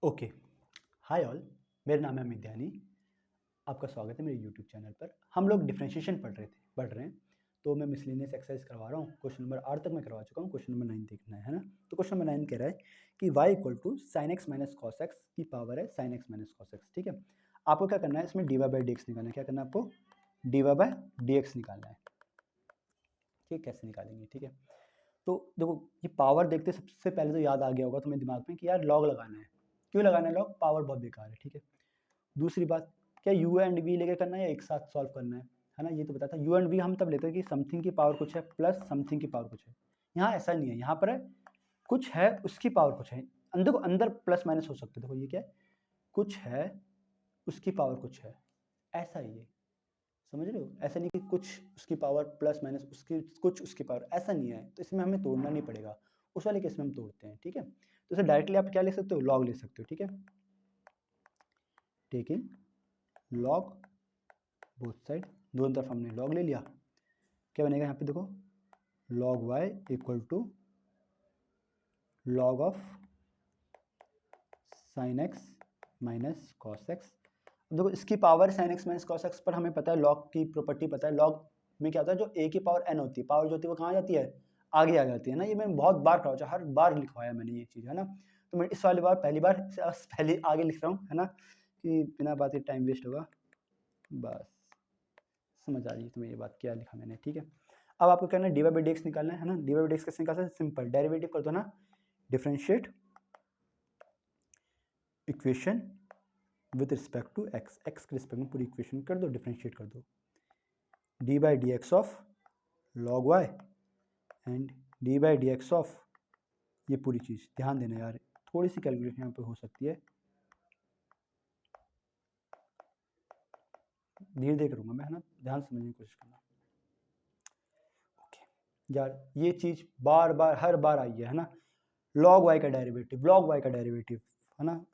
Okay. Hi all, मेरा नाम है अमित ध्यानी। आपका स्वागत है मेरे यूट्यूब चैनल पर। हम लोग डिफरेंशिएशन पढ़ रहे हैं। तो मैं मिसलेनियस एक्सरसाइज करवा रहा हूँ। क्वेश्चन नंबर 8 तक मैं करवा चुका हूँ। क्वेश्चन नंबर 9 देखना है ना। तो क्वेश्चन नंबर 9 कह रहा है कि y equal to sine x minus cos x की पावर है sine x minus cos x. ठीक है, आपको क्या करना है, इसमें d y by d x निकालना है। क्या करना है आपको? D y by d x निकालना है। ठीक, कैसे निकालेंगे? ठीक है, तो देखो ये पावर देखते सबसे पहले तो याद आ गया होगा तुम्हें दिमाग में कि यार लॉग लगाना है। क्यों लगाना है लॉग? पावर बहुत बेकार है। ठीक है, दूसरी बात, क्या यू एंड वी लेके करना है या एक साथ सॉल्व करना है ना। ये तो बताता है। यू एंड वी हम तब लेते हैं कि समथिंग की पावर कुछ है प्लस समथिंग की पावर कुछ है। यहाँ ऐसा नहीं है, यहाँ पर है कुछ है उसकी पावर कुछ है। अंदर को अंदर प्लस माइनस हो सकते हैं। देखो ये क्या है, कुछ है उसकी पावर कुछ है, ऐसा ही है। समझ रहे हो? ऐसा नहीं कि कुछ उसकी पावर प्लस माइनस उसकी कुछ उसकी पावर, ऐसा नहीं है। तो इसमें हमें तोड़ना नहीं पड़ेगा, उस वाले केस में हम तोड़ते हैं। ठीक है, तो इसे डायरेक्टली आप क्या ले सकते हो, लॉग ले सकते हो। ठीक है, टेकिंग लॉग बोथ साइड, दोनों तरफ हमने लॉग ले लिया। क्या बनेगा यहाँ पे देखो, log y equal to log of sine x minus cos x. अब देखो इसकी power sine x minus cos x पर हमें पता है, लॉग की प्रॉपर्टी पता है। लॉग में क्या होता है, जो ए की पावर एन होती है, पावर जो होती है वो कहाँ आ जाती है, आगे आ जाती है ना। ये मैंने बहुत बार करवा, हर बार लिखवाया मैंने ये चीज़, है ना। तो मैं इस वाली बार पहली बार पहले आगे लिख रहा हूँ, है ना, कि बिना बात टाइम वेस्ट होगा। बस समझ आ रही है तुम्हें ये बात, क्या लिखा मैंने। ठीक है, अब आपको करना है d y by d x निकालना है ना। D y by d x कैसे निकालना है? सिंपल, डेरिवेटिव कर दो ना, differentiate equation with respect to x, x के रिस्पेक्ट में पूरी इक्वेशन कर दो, डिफरेंशिएट कर दो। D by d x of log y and d by d x of ये पूरी चीज़। ध्यान देना यार, थोड़ी सी कैलकुलेशन यहाँ पे हो सकती है, धीरे धीरे करूँगा मैं, है ना, ध्यान समझने की कोशिश करना। ओके यार, ये चीज़ बार बार हर बार आई है ना, लॉग वाई का डेरिवेटिव, लॉग वाई का डेरिवेटिव, है ना।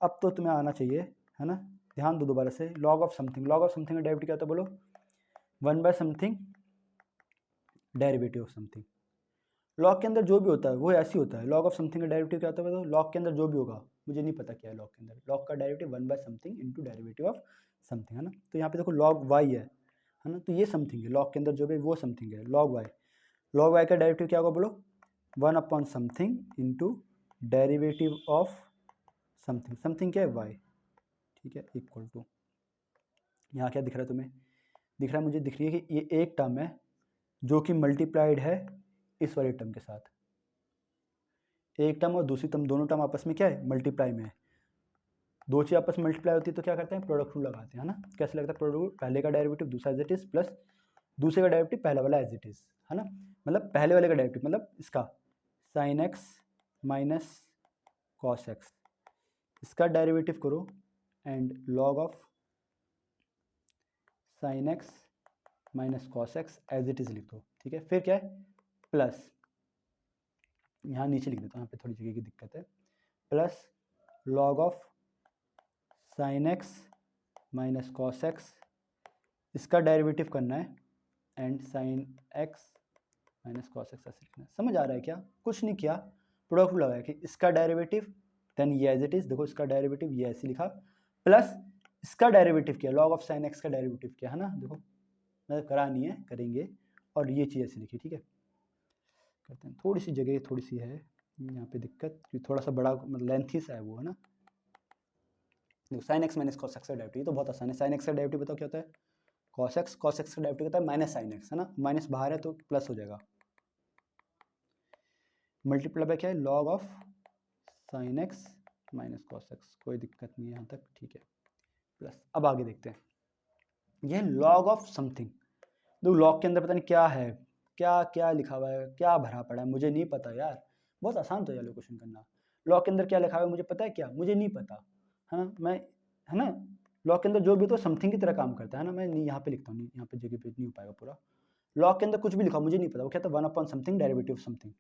अब तो तुम्हें आना चाहिए, है ना। ध्यान दो दोबारा से, log of something, log of something का डेरिवेटिव क्या होता है बोलो? One by something derivative of something. Log के अंदर जो भी होता है वो ऐसे ही होता है। लॉग ऑफ समथिंग का डेरिवेटिव क्या होता है बताओ? लॉग के अंदर जो भी होगा, मुझे नहीं पता क्या है लॉग के अंदर। लॉग का derivative one by something into derivative of something, है ना। तो यहाँ पे देखो लॉग वाई है ना, तो ये समथिंग है। लॉग के अंदर जो भी वो समथिंग है, लॉग वाई। लॉग वाई का डेरिवेटिव क्या होगा बोलो? One upon something into derivative of something, something क्या है, वाई। ठीक है, इक्वल टू, यहाँ क्या दिख रहा है तुम्हें? दिख रहा है, मुझे दिख रही है कि ये एक टर्म है जो कि मल्टीप्लाइड है इस वाले टर्म के साथ। एक टर्म और दूसरी टर्म, दोनों टर्म आपस में क्या है, मल्टीप्लाई में है। दो चीज़ आपस में मल्टीप्लाई होती है तो क्या करते हैं, प्रोडक्ट रूल लगाते हैं, है ना। कैसे लगता है प्रोडक्ट रूल? पहले का डेरिवेटिव दूसरा एज इट इज प्लस दूसरे का डेरिवेटिव पहला वाला एज इट इज, है ना। मतलब पहले वाले का डेरिवेटिव मतलब इसका sine x minus cos x, इसका डेरिवेटिव करो and log of sine x minus cos x as it is लिख दो। ठीक है, फिर क्या है, प्लस, यहाँ नीचे लिख देता हूँ, यहाँ पे थोड़ी जगह की दिक्कत है, plus log of sine x minus cos x, इसका डेरिवेटिव करना है and sign x minus cos x ऐसे लिखना है। समझ आ रहा है क्या? कुछ नहीं किया, प्रोडक्ट लगाया कि इसका डेरिवेटिव देन ये एज इट इज, देखो इसका डेरिवेटिव ये ऐसे लिखा, प्लस इसका डेरिवेटिव किया, लॉग ऑफ साइन एक्स का डेरिवेटिव किया, है ना। देखो मतलब करा नहीं है, करेंगे, और ये चीज़ ऐसे लिखी। ठीक है, करते हैं। थोड़ी सी जगह थोड़ी सी है यहाँ पे दिक्कत, कि थोड़ा सा बड़ा मतलब लेंथी सा है वो, है ना। देखो sign x minus cos x का डेरिवेटिव, ये तो बहुत आसान है। साइन एक्स का डेरिवेटिव बताओ क्या होता है, कॉस एक्स। कॉस एक्स का डेरिवेटिव होता है माइनस साइन एक्स, है ना। माइनस बाहर है तो प्लस हो जाएगा, मल्टीप्लाई बाय क्या है, log of sine x minus cos x. कोई दिक्कत नहीं है यहाँ तक, ठीक है, प्लस। अब आगे देखते हैं, यह लॉग ऑफ समथिंग। देखो लॉग के अंदर पता नहीं क्या है, क्या क्या लिखा हुआ है, क्या भरा पड़ा है, मुझे नहीं पता यार। बहुत आसान तो चलो क्वेश्चन करना। लॉग के अंदर क्या लिखा हुआ है मुझे पता है क्या? मुझे नहीं पता, है ना। मैं, है ना, लॉग के अंदर जो भी तो समथिंग की तरह काम करता है ना। मैं नहीं यहाँ पे लिखता हूँ, यहाँ पे जगह पे नहीं हो पाएगा पूरा। लॉग के अंदर कुछ भी लिखा मुझे नहीं पता, वो क्या था, one upon something derivative something,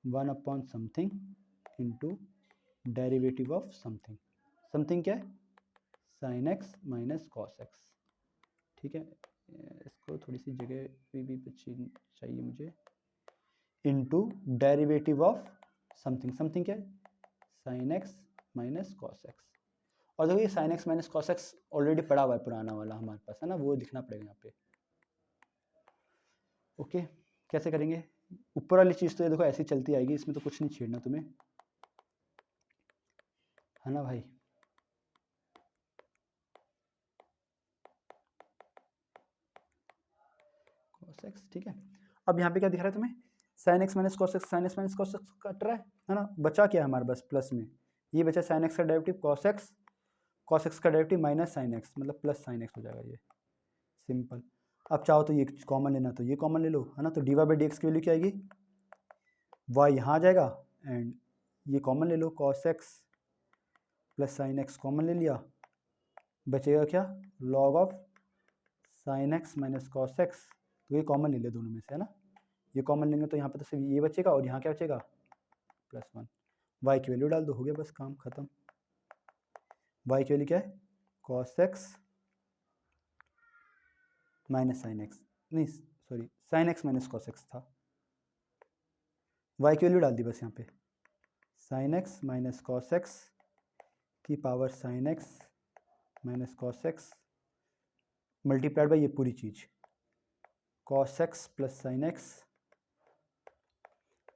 one upon something into derivative of something. Something क्या है, sine x minus cos x. ठीक है, इसको थोड़ी सी जगह भी बची चाहिए मुझे, into derivative of something. Something क्या है, sine x minus cos x. और देखो ये sign x minus cos x already पड़ा हुआ है पुराना वाला हमारे पास, है ना, वो लिखना पड़ेगा यहाँ पे। ओके, कैसे करेंगे? ऊपर वाली चीज़ तो ये देखो ऐसी चलती आएगी, इसमें तो कुछ नहीं छेड़ना तुम्हें, है ना भाई। cos x, ठीक है। अब यहाँ पे क्या दिख रहा है तुम्हें? sin x minus cos x, sin x minus cos x cut रहा है ना। बचा क्या है हमारे पास प्लस में? ये बचा sin x का डेरिवेटिव cos x का डेरिवेटिव माइनस sin x, मतलब प्लस sin x हो जाएगा ये, सिंपल। अब चाहो तो ये कॉमन लेना तो ये कॉमन ले लो, है ना। तो d y by d x की वैल्यू क्या आएगी? y यहाँ आ जाएगा एंड ये कॉमन ले लो, cos x plus sin x common ले लिया, बचेगा क्या? log of sin x minus cos x। तो ये कॉमन ले ले दोनों में से, है ना। ये कॉमन लेंगे तो यहाँ पे तो सिर्फ ये बचेगा और यहाँ क्या बचेगा? +1। y की वैल्यू डाल दो, हो गया बस काम खत्म। y की वैल्यू क्या है? cos x minus sine x, नहीं sorry sin x minus cos x था। y की वैल्यू डाल दी बस यहाँ पे, sin x minus cos x की power sin x minus cos x multiplied by ये पूरी चीज़ cos x plus sin x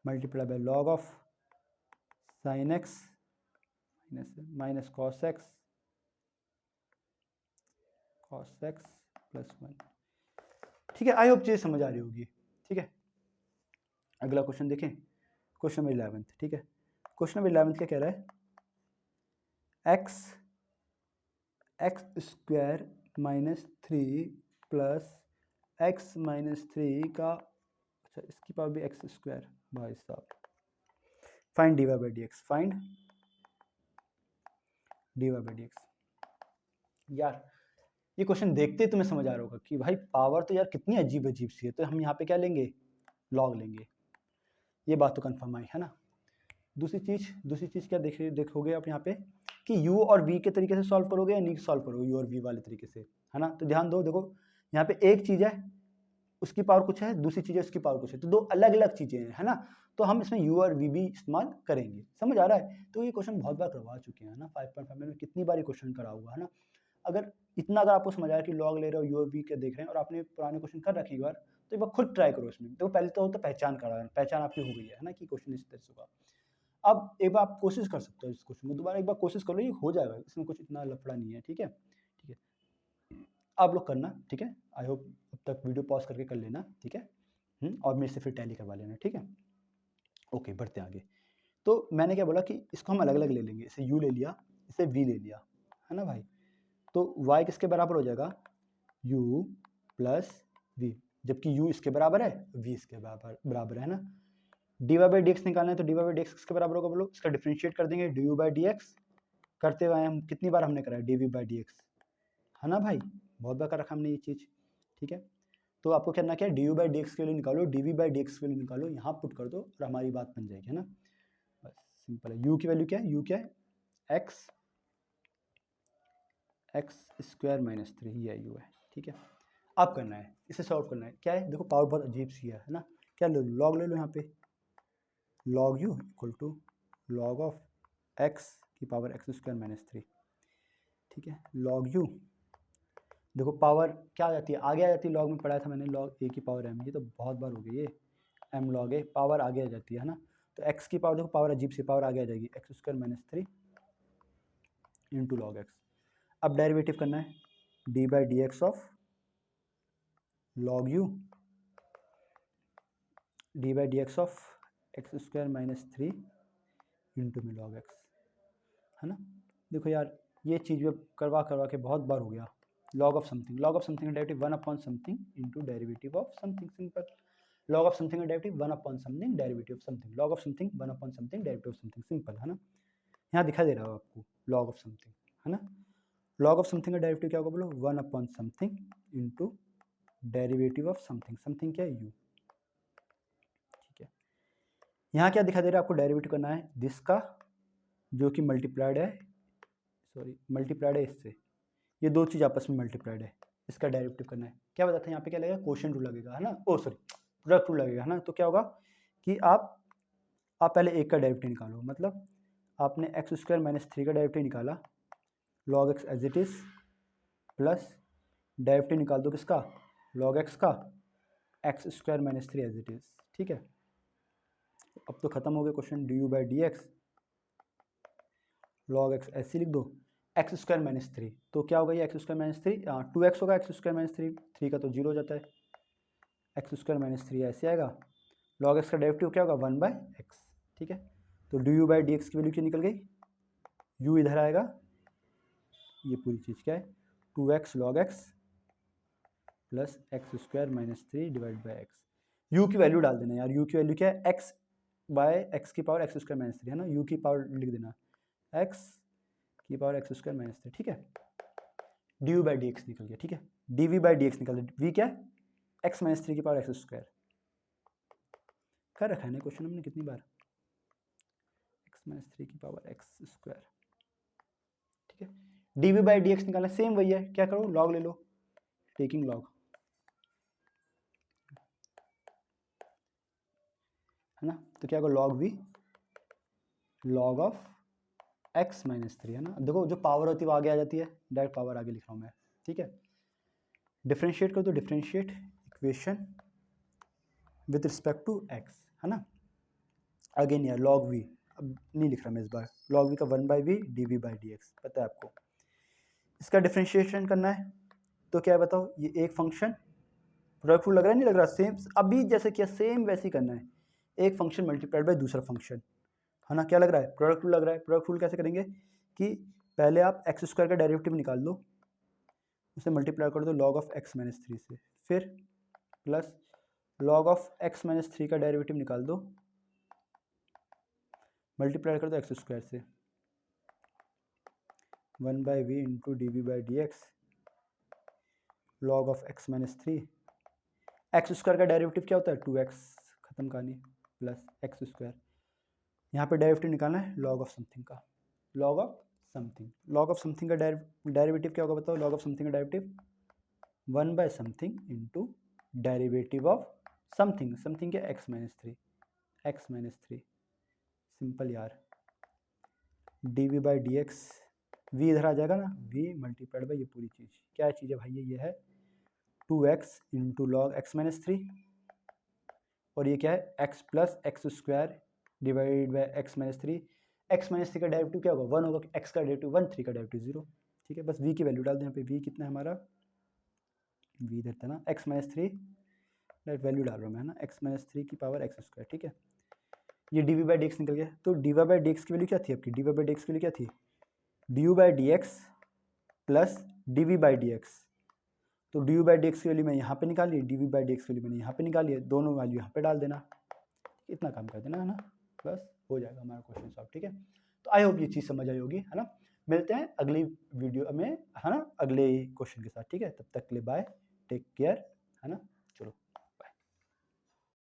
multiply by log of sin x minus cos x plus 1। ठीक है, आई होप चीज़ समझ आ रही होगी। ठीक है, अगला क्वेश्चन देखें, क्वेश्चन नंबर 11, ठीक है। क्वेश्चन नंबर 11 क्या कह रहा है? X square minus 3 plus x minus 3 का, अच्छा इसकी पावर भी एक्स स्क्वायर, भाई साहब। Find d y by d x, find d y by d x. यार ये क्वेश्चन देखते ही तुम्हें समझ आ रहा होगा कि भाई पावर तो यार कितनी अजीब अजीब सी है, तो हम यहाँ पे क्या लेंगे? लॉग लेंगे। ये बात तो कंफर्म आई, है ना। दूसरी चीज़ क्या देखोगे आप यहाँ पे कि u और v के तरीके से सॉल्व करोगे या नहीं सॉल्व करोगे, u और v वाले तरीके से, है ना। तो ध्यान दो, देखो यहाँ पे एक चीज़ है उसकी पावर कुछ है, दूसरी चीज़ है उसकी पावर कुछ है, तो दो अलग अलग चीज़ें हैं, है ना। तो हम इसमें u और v भी इस्तेमाल करेंगे, समझ आ रहा है। तो ये क्वेश्चन बहुत बार करवा चुके हैं, है ना। 5.5 में कितनी बार ये क्वेश्चन करा हुआ है ना। अगर आपको समझ आया कि लॉग ले रहे हो, u और v के देख रहे हैं और आपने पुराने क्वेश्चन कर रखे एक बार, तो एक बार खुद ट्राई करो इसमें। देखो पहले तो पहचान आपकी हो गई है ना कि क्वेश्चन इस तरह से होगा। अब एक बार आप कोशिश कर सकते हो इस क्वेश्चन में, दोबारा एक बार कोशिश कर लो, ये हो जाएगा, इसमें कुछ इतना लफड़ा नहीं है। ठीक है, आप लोग करना, ठीक है। आई होप अब तक वीडियो पॉज करके कर लेना, ठीक है। और मेरे से फिर टैली करवा लेना, ठीक है। ओके, बढ़ते हैं आगे। तो मैंने क्या बोला कि इसको हम अलग अलग ले लेंगे, इसे u ले लिया, इसे v ले लिया, है ना भाई। तो y किसके बराबर हो जाएगा? u प्लस v, जबकि u इसके बराबर है, v इसके बराबर है ना। D y by d x निकालना है, तो d y by d x किसके बराबर होगा बोलो? इसका डिफरेंशिएट कर देंगे, d u by d x. करते हुए हम कितनी बार हमने करा है? D v by d x, है ना भाई, बहुत बार कर रखा हमने ये चीज़। ठीक है, तो आपको करना क्या है? D u by d x के लिए निकालो, d v by d x के लिए निकालो, यहाँ पुट कर दो और हमारी बात बन जाएगी, है ना। बस सिंपल है। यू की वैल्यू क्या है? यू क्या है? एक्स स्क्वायर माइनस 3, ये यू है। ठीक है, अब करना है, इसे सॉल्व करना है। क्या है? देखो पावर बहुत अजीब सी है ना। क्या ले लो? लॉग ले लो यहाँ पे, log u equal to log of x की पावर एक्स स्क्वायर माइनस 3। ठीक है, लॉग यू, देखो पावर क्या आ जाती है? आगे आ जाती है, लॉग में पढ़ाया था मैंने, लॉग ए की पावर एम, ये तो बहुत बार हो गई ये, एम लॉग ए, पावर आगे आ जाती है ना। तो एक्स की पावर, देखो पावर अजीब सी पावर आगे आ जाएगी, x square minus 3 into log x. अब डेरिवेटिव करना है, D by d x of log U D by d x of x square minus 3 into में लॉग एक्स, है ना। देखो यार ये चीज़ में करवा के बहुत बार हो गया। लॉग ऑफ समथिंग का derivative 1 upon something into derivative of something, simple. Log of something का derivative 1 upon something derivative of something, log of something 1 upon something derivative of something, simple, है ना। यहाँ दिखा दे रहा हो आपको लॉग ऑफ समथिंग, है ना। लॉग ऑफ समथिंग का डेरिवेटिव क्या होगा बोलो? 1 upon something into derivative of something, something क्या है? यू। ठीक है, यहाँ क्या दिखा दे रहा है आपको? डेरिवेटिव करना है दिस का, जो कि मल्टीप्लाइड है इससे, ये दो चीज़ आपस में मल्टीप्लाइड है, इसका डेरिवेटिव करना है। क्या बताते हैं यहाँ पे? क्या लगेगा? क्वोशिएंट रूल लगेगा, है ना। प्रोडक्ट रूल लगेगा, है ना। तो क्या होगा कि आप पहले एक का डेरिवेटिव निकालो, मतलब आपने एक्स स्क्वायर माइनस 3 का डेरिवेटिव निकाला, log x as it is, plus derivative निकाल दो किसका, लॉग एक्स का, x square minus 3 as it is. ठीक है, अब तो खत्म हो गया question. D u by d x log x ऐसे लिख दो, एक्स स्क्वायर माइनस 3, तो क्या होगा ये एक्स स्क्वायर माइनस 3, 2x होगा, एक्स स्क्वायर माइनस 3, 3 का तो 0 हो जाता है, एक्स स्क्वायर माइनस 3 ऐसे आएगा, लॉग एक्स का डेरिवेटिव क्या होगा 1 बाय एक्स। ठीक है, तो d u by d x की वैल्यू क्या निकल गई, यू इधर आएगा, ये पूरी चीज़ क्या है 2x log x plus x square minus 3 divide by x. You की वैल्यू डाल देना यार, यू की वैल्यू क्या है एक्स बाय एक्स की पावर एक्स स्क्वायर माइनस 3 है ना, यू की पावर लिख देना एक्स की पावर एक्स स्क्वायर माइनस 3। ठीक है, d u by d x निकल गया। ठीक है, d v by d x निकल गया, वी क्या है एक्स माइनस 3 की पावर एक्स स्क्वायर, कर रखा है ना क्वेश्चन हमने कितनी बार, एक्स माइनस 3 की पावर एक्स स्क्वायर। ठीक है, d v by d x निकालना सेम वही है, क्या करो लॉग ले लो, टेकिंग लॉग है ना, तो क्या होगा log v log of x minus 3 है ना। देखो जो पावर होती है वो आगे आ जाती है, डायरेक्ट पावर आगे लिख रहा हूँ मैं। ठीक है, डिफ्रेंशिएट करो तो differentiate equation with respect to x है ना, अगेन यार लॉग वी, अब नहीं लिख रहा मैं इस बार, लॉग वी का 1 by v d v by d x पता है आपको। इसका डिफ्रेंशिएशन करना है तो क्या है बताओ, ये एक फंक्शन प्रोडक्ट रूल लग रहा है, नहीं लग रहा, सेम अभी जैसे किया सेम वैसे ही करना है, एक फंक्शन मल्टीप्लाइड बाय दूसरा फंक्शन है ना, क्या लग रहा है प्रोडक्ट रूल लग रहा है। प्रोडक्ट रूल कैसे करेंगे कि पहले आप एक्स स्क्वायर का डेरिवेटिव निकाल दो, उसे मल्टीप्लाई कर दो लॉग ऑफ एक्स माइनस 3 से, फिर plus log of x minus 3 का डेरिवेटिव निकाल दो, मल्टीप्लाई कर दो एक्स स्क्वायर से, 1 by v into d v by d x log of x minus 3, x square का डेरिवेटिव क्या होता है 2x, खत्म कहानी, प्लस एक्स स्क्वायर, यहाँ पे डेरिवेटिव निकालना है लॉग ऑफ समथिंग का, log of something, log of something का डेरिवेटिव क्या होगा बताओ, लॉग ऑफ समथिंग का derivative 1 by something into derivative of something, something क्या x minus 3, x minus 3, simple यार, d v by d x, v इधर आ जाएगा ना, वी मल्टीप्लाइड बाई ये पूरी चीज़, क्या चीज़ है भाई ये है 2x into log x minus 3, और ये क्या है x plus x square divide by x minus 3, x minus 3 का डेरिवेटिव क्या होगा 1 होगा, x का डेरिवेटिव 1, 3 का डेरिवेटिव 0। ठीक है, बस v की वैल्यू डाल दें यहाँ पे, v कितना है हमारा, v इधर था ना x माइनस 3, डायरेक्ट वैल्यू डाल रहा हूँ मैं है ना, x माइनस 3 की पावर एक्स स्क्वायर। ठीक है, ये d v by d x निकल गया, तो d y by d x की वैल्यू क्या थी आपकी, d y by d x की वैल्यू क्या थी d u by d x plus d v by d x, तो d u by d x की वैल्यू मैं यहाँ पे निकाली, d v by d x की वैल्यू मैंने यहाँ पे निकाली है, दोनों वैल्यू यहाँ पे डाल देना, इतना काम कर देना है ना, बस हो जाएगा हमारा क्वेश्चन सॉल्व। ठीक है, तो आई होप ये चीज़ समझ आई होगी है ना, मिलते हैं अगली वीडियो में है ना, अगले क्वेश्चन के साथ। ठीक है, तब तक के लिए बाय, टेक केयर है ना।